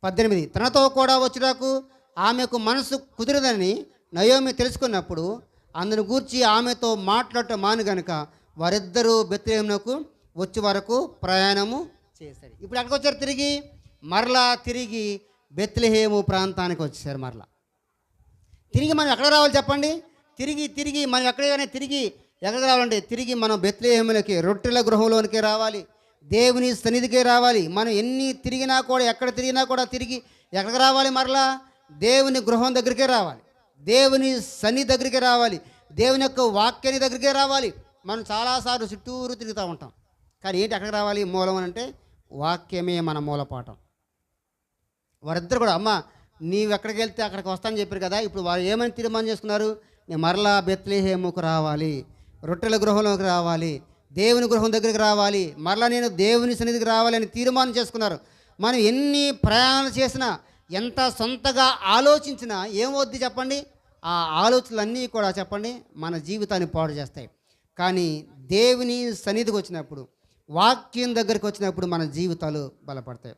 18. తనతో కూడా వచ్చుటకు ఆమెకు మనసు కుదిరదని నయోమి తెలుసుకున్నప్పుడు అందును గూర్చి ఆమెతో మాట్లాడటం మాను గనుక వారిద్దరూ బెత్లెహేమునకు వచ్చే వరకు ప్రయాణము చేశారు. ఇప్పుడు ఎక్కడికి వచ్చారు? తిరిగి బెత్లెహేము ప్రాంతానికి వచ్చేసారు. తిరిగి మనం ఎక్కడ రావాలి చెప్పండి? తిరిగి మనం ఎక్కడికైనా తిరిగి ఎక్కడికి రావాలంటే తిరిగి మనం బెత్లెహేములకి, రొట్టెల గృహంలోనికి రావాలి, దేవుని సన్నిధికి రావాలి. మనం ఎన్ని తిరిగినా కూడా, ఎక్కడ తిరిగినా కూడా తిరిగి ఎక్కడికి రావాలి? దేవుని గృహం దగ్గరికే రావాలి, దేవుని సన్నిధి దగ్గరికి రావాలి, దేవుని యొక్క వాక్యాన్ని దగ్గరికే రావాలి. మనం చాలాసార్లు చుట్టూరు తిరుగుతూ ఉంటాం, కానీ ఏంటి ఎక్కడికి రావాలి? మూలం అంటే వాక్యమే మన మూలపాఠం. వారిద్దరు కూడా అమ్మ నీవు ఎక్కడికి వెళ్తే అక్కడికి వస్తానని చెప్పారు కదా. ఇప్పుడు వారు ఏమని తీర్మానం చేసుకున్నారు? నేను మరలా బెత్లెహేముకు రావాలి, రొట్టెల గృహంలోకి రావాలి, దేవుని గృహం దగ్గరికి రావాలి, మరలా నేను దేవుని సన్నిధికి రావాలి అని తీర్మానం చేసుకున్నారు. మనం ఎన్ని ప్రయాణాలు చేసినా, ఎంత సొంతగా ఆలోచించినా ఏమవుద్ది చెప్పండి? ఆ ఆలోచనలన్నీ కూడా చెప్పండి మన జీవితాన్ని పాడు చేస్తాయి. కానీ దేవుని సన్నిధికి వచ్చినప్పుడు, వాక్యం దగ్గరికి వచ్చినప్పుడు మన జీవితాలు బలపడతాయి.